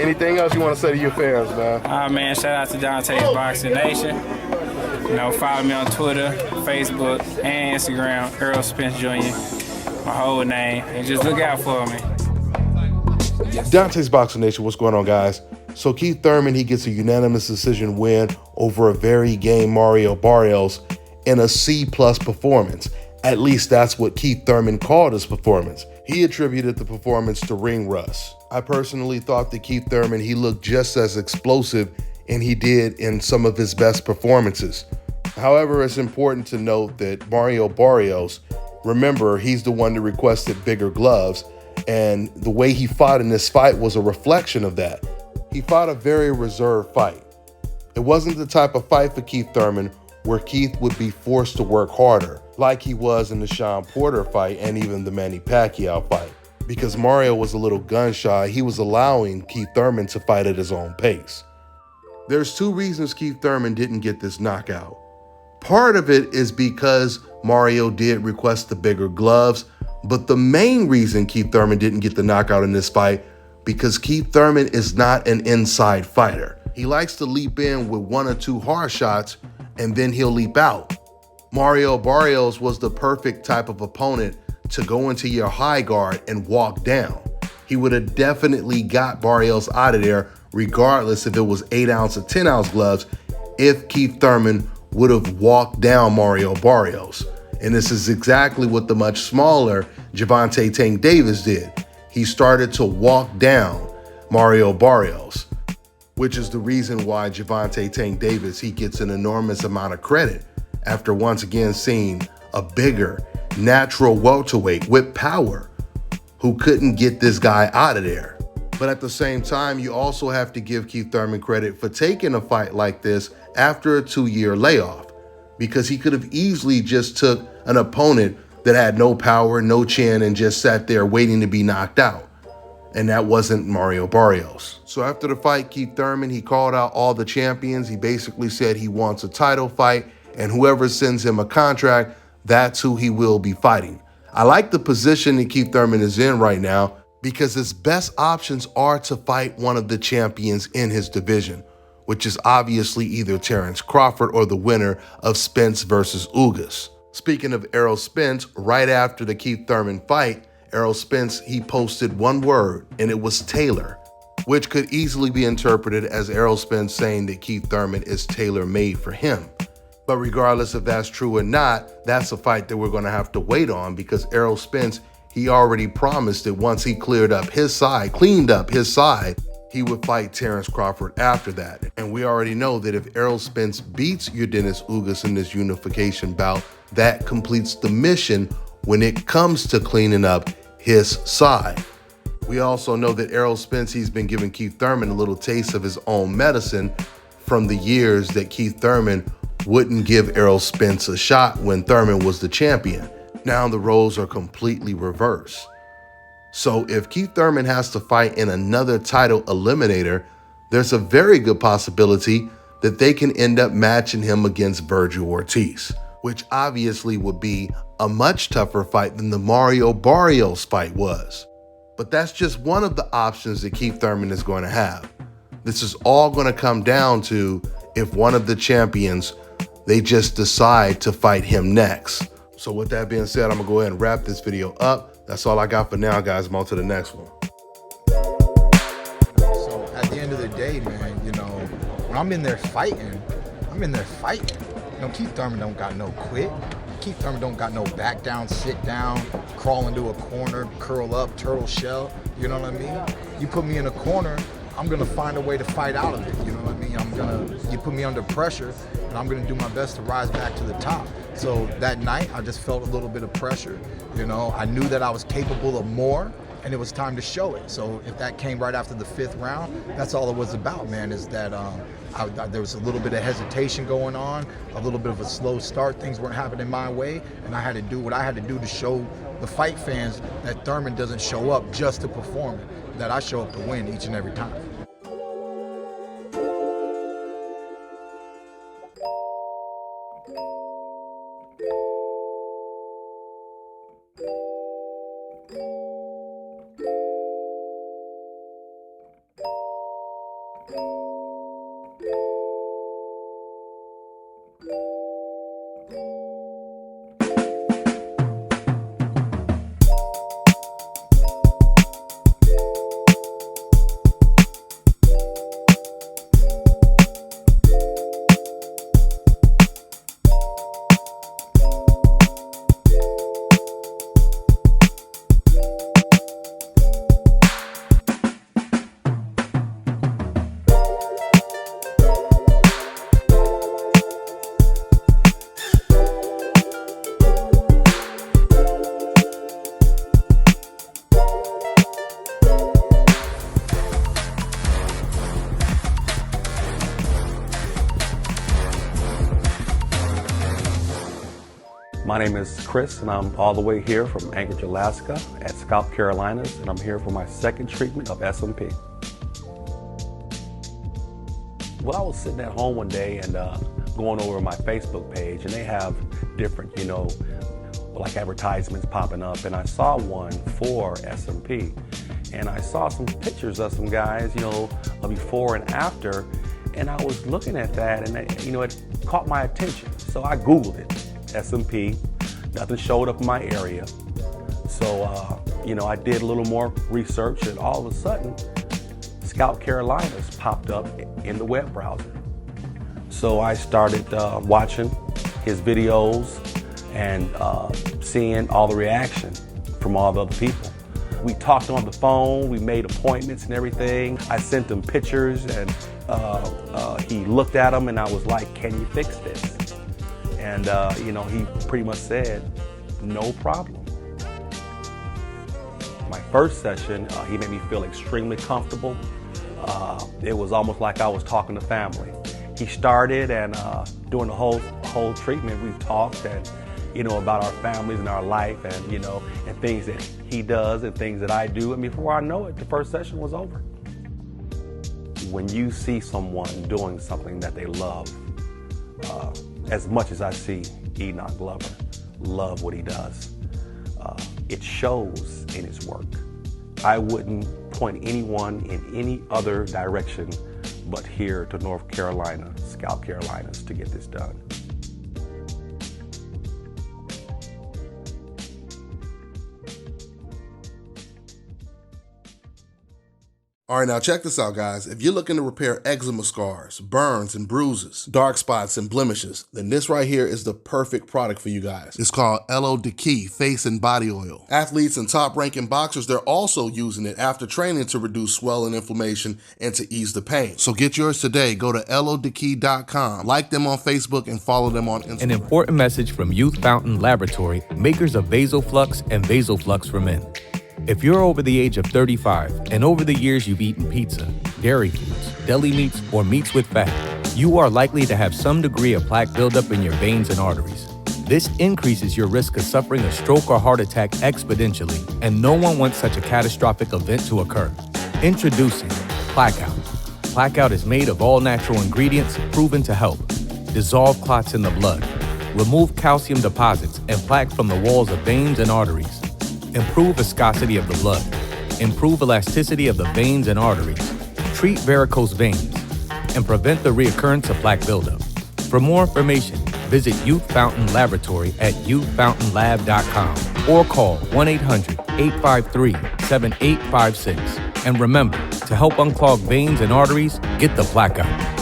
Anything else you want to say to your fans, man? Man, shout out to Dante's Boxing Nation. You know, follow me on Twitter, Facebook, and Instagram, Errol Spence Jr., my whole name, and just look out for me. Dante's Boxing Nation, what's going on, guys? So Keith Thurman, he gets a unanimous decision win over a very game Mario Barrios in a C-plus performance. At least that's what Keith Thurman called his performance. He attributed the performance to ring rust. I personally thought that Keith Thurman, he looked just as explosive and he did in some of his best performances. However, it's important to note that Mario Barrios, remember, he's the one that requested bigger gloves, and the way he fought in this fight was a reflection of that. He fought a very reserved fight. It wasn't the type of fight for Keith Thurman where Keith would be forced to work harder, like he was in the Sean Porter fight and even the Manny Pacquiao fight. Because Mario was a little gun shy, he was allowing Keith Thurman to fight at his own pace. There's two reasons Keith Thurman didn't get this knockout. Part of it is because Mario did request the bigger gloves, but the main reason Keith Thurman didn't get the knockout in this fight because Keith Thurman is not an inside fighter. He likes to leap in with one or two hard shots and then he'll leap out. Mario Barrios was the perfect type of opponent to go into your high guard and walk down. He would have definitely got Barrios out of there regardless if it was 8-ounce or 10-ounce gloves if Keith Thurman would have walked down Mario Barrios. And this is exactly what the much smaller Gervonta Tank Davis did. He started to walk down Mario Barrios, which is the reason why Gervonta Tank Davis, he gets an enormous amount of credit after once again seeing a bigger, natural welterweight with power who couldn't get this guy out of there. But at the same time, you also have to give Keith Thurman credit for taking a fight like this after a 2-year layoff, because he could have easily just took an opponent that had no power, no chin, and just sat there waiting to be knocked out. And that wasn't Mario Barrios. So after the fight, Keith Thurman, he called out all the champions. He basically said he wants a title fight, and whoever sends him a contract, that's who he will be fighting. I like the position that Keith Thurman is in right now because his best options are to fight one of the champions in his division, which is obviously either Terrence Crawford or the winner of Spence versus Ugas. Speaking of Errol Spence, right after the Keith Thurman fight, Errol Spence, he posted one word, and it was tailor, which could easily be interpreted as Errol Spence saying that Keith Thurman is tailor-made for him. But regardless if that's true or not, that's a fight that we're going to have to wait on because Errol Spence, he already promised that once he cleaned up his side, he would fight Terrence Crawford after that. And we already know that if Errol Spence beats Yordenis Ugas in this unification bout, that completes the mission when it comes to cleaning up his side. We also know that Errol Spence, he's been giving Keith Thurman a little taste of his own medicine from the years that Keith Thurman wouldn't give Errol Spence a shot when Thurman was the champion. Now the roles are completely reversed. So if Keith Thurman has to fight in another title eliminator, there's a very good possibility that they can end up matching him against Virgil Ortiz, which obviously would be a much tougher fight than the Mario Barrios fight was. But that's just one of the options that Keith Thurman is going to have. This is all going to come down to if one of the champions, they just decide to fight him next. So with that being said, I'm going to go ahead and wrap this video up. That's all I got for now, guys. I'm on to the next one. So at the end of the day, man, you know, when I'm in there fighting, You know, Keith Thurman don't got no quit. Keith Thurman don't got no back down, sit down, crawl into a corner, curl up, turtle shell. You know what I mean? You put me in a corner, I'm gonna find a way to fight out of it. You know what I mean? You put me under pressure, and I'm gonna do my best to rise back to the top. So that night, I just felt a little bit of pressure. You know, I knew that I was capable of more, and it was time to show it. So if that came right after the 5th round, that's all it was about, man, is that there was a little bit of hesitation going on, a little bit of a slow start. Things weren't happening my way, and I had to do what I had to do to show the fight fans that Thurman doesn't show up just to perform it, that I show up to win each and every time. My name is Chris, and I'm all the way here from Anchorage, Alaska at Scalp Carolinas, and I'm here for my second treatment of SMP. Well, I was sitting at home one day and going over my Facebook page, and they have different, like advertisements popping up, and I saw one for SMP. And I saw some pictures of some guys, before and after, and I was looking at that, and it caught my attention. So I Googled it, SMP. Nothing showed up in my area. So, I did a little more research, and all of a sudden, Scalp Carolinas popped up in the web browser. So I started watching his videos and seeing all the reaction from all the other people. We talked on the phone, we made appointments and everything. I sent him pictures, and he looked at them, and I was like, can you fix this? And he pretty much said, no problem. My first session, he made me feel extremely comfortable. It was almost like I was talking to family. He started, and during the whole treatment, we talked and about our families and our life, and and things that he does and things that I do. And before I know it, the first session was over. When you see someone doing something that they love, as much as I see Enoch Glover love what he does, it shows in his work. I wouldn't point anyone in any other direction but here to North Carolina, Scalp Carolinas, to get this done. All right, now check this out, guys. If you're looking to repair eczema scars, burns and bruises, dark spots and blemishes, then this right here is the perfect product for you guys. It's called Errol Face and Body Oil. Athletes and top-ranking boxers, they're also using it after training to reduce swelling, inflammation, and to ease the pain. So get yours today. Go to errolkey.com, like them on Facebook, and follow them on Instagram. An important message from Youth Fountain Laboratory, makers of VasoFlux and VasoFlux for Men. If you're over the age of 35 and over the years you've eaten pizza, dairy foods, deli meats, or meats with fat, you are likely to have some degree of plaque buildup in your veins and arteries. This increases your risk of suffering a stroke or heart attack exponentially, and no one wants such a catastrophic event to occur. Introducing Plaque Out. Plaque Out is made of all natural ingredients proven to help dissolve clots in the blood, remove calcium deposits and plaque from the walls of veins and arteries, improve viscosity of the blood, improve elasticity of the veins and arteries, treat varicose veins, and prevent the reoccurrence of plaque buildup. For more information, visit Youth Fountain Laboratory at youthfountainlab.com or call 1-800-853-7856. And remember, to help unclog veins and arteries, get the Plaque Out.